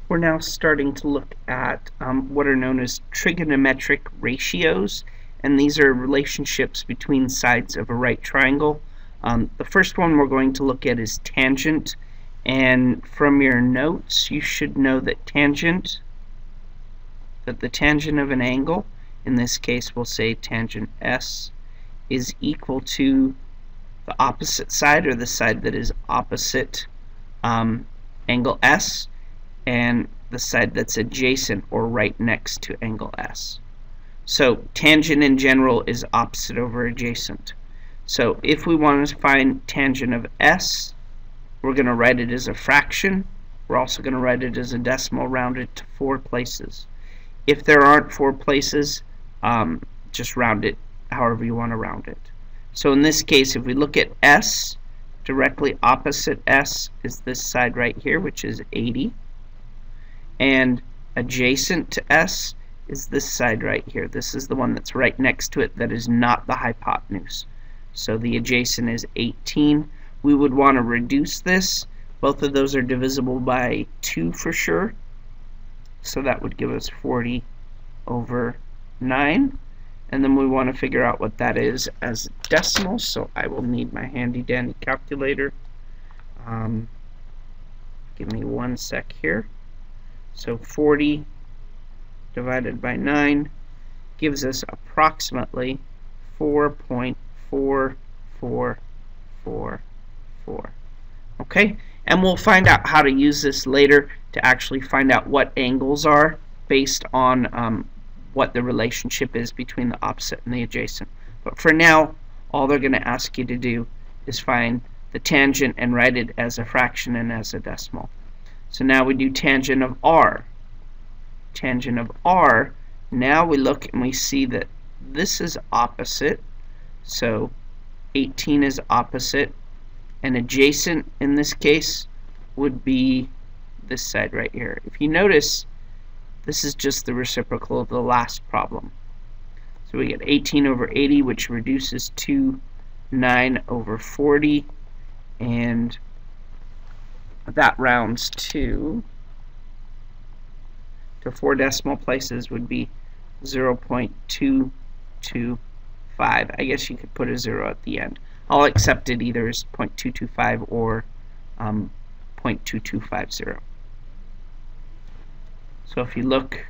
We're now starting to look at what are known as trigonometric ratios, and these are relationships between sides of a right triangle. The first one we're going to look at is tangent, and from your notes you should know that the tangent of an angle, in this case we'll say tangent S, is equal to the opposite side, or the side that is opposite angle S, and the side that's adjacent or right next to angle S. So tangent in general is opposite over adjacent. So if we want to find tangent of S, we're going to write it as a fraction. We're also going to write it as a decimal rounded to 4 places. If there aren't 4 places, just round it however you want to round it. So in this case, if we look at S, directly opposite S is this side right here, which is 80. And adjacent to S is this side right here. This is the one that's right next to it that is not the hypotenuse. So the adjacent is 18. We would want to reduce this. Both of those are divisible by 2 for sure. So that would give us 40 over 9. And then we want to figure out what that is as decimals. So I will need my handy dandy calculator. Give me 1 sec here. So 40 divided by 9 gives us approximately 4.4444. Okay? And we'll find out how to use this later to actually find out what angles are based on what the relationship is between the opposite and the adjacent. But for now, all they're going to ask you to do is find the tangent and write it as a fraction and as a decimal. So now we do tangent of R. Tangent of R, now we look and we see that this is opposite, so 18 is opposite, and adjacent in this case would be this side right here. If you notice, this is just the reciprocal of the last problem. So we get 18 over 80, which reduces to 9 over 40, and that rounds to 4 decimal places would be 0.225. I guess you could put a 0 at the end. I'll accept it either as 0.225 or 0.2250. So if you look,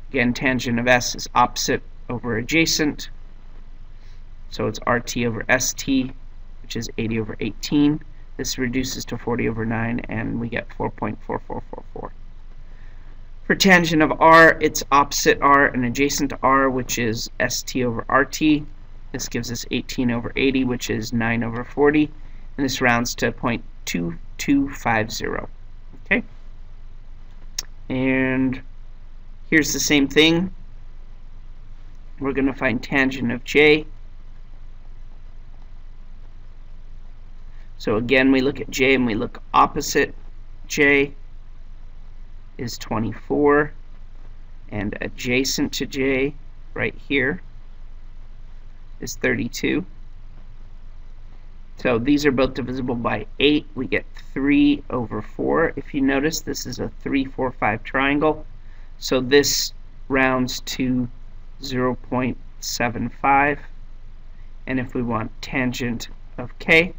again, tangent of S is opposite over adjacent. So it's RT over ST, which is 80 over 18. This reduces to 40 over 9, and we get 4.4444. For tangent of R, it's opposite R and adjacent to R, which is ST over RT. This gives us 18 over 80, which is 9 over 40. And this rounds to 0.2250. Okay? And here's the same thing. We're going to find tangent of J. So again, we look at J and we look opposite J is 24, and adjacent to J right here is 32. So these are both divisible by 8. We get 3 over 4. If you notice, this is a 3, 4, 5 triangle. So this rounds to 0.75. And if we want tangent of K,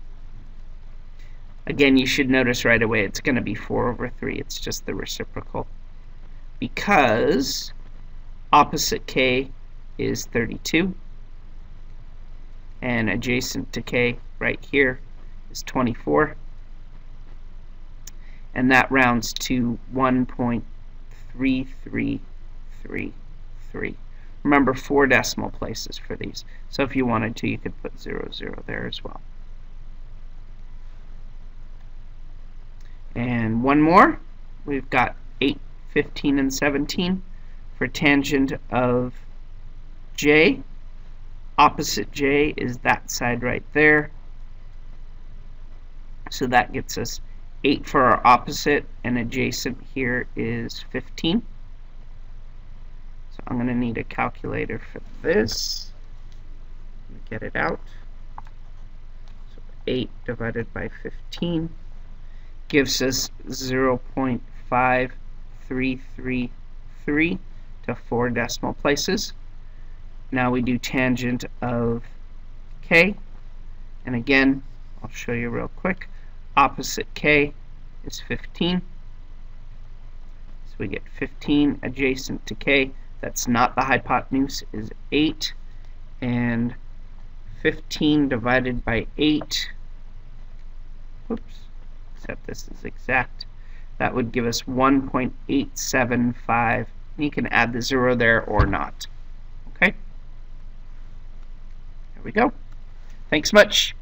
again, you should notice right away it's going to be 4 over 3. It's just the reciprocal. Because opposite K is 32. And adjacent to K right here is 24. And that rounds to 1.3333. Remember, 4 decimal places for these. So if you wanted to, you could put 0, 0 there as well. And one more. We've got 8, 15, and 17 for tangent of J. Opposite J is that side right there. So that gets us 8 for our opposite, and adjacent here is 15. So I'm going to need a calculator for this. Let me get it out. So 8 divided by 15 gives us 0.5 7.5-333 to 4 decimal places. Now we do tangent of k, and again, I'll show you real quick. Opposite k is 15. So we get 15 adjacent to k. That's not the hypotenuse, is 8. And 15 divided by 8, whoops, except this is exact, that would give us 1.875. You can add the 0 there or not. Okay? There we go. Thanks much.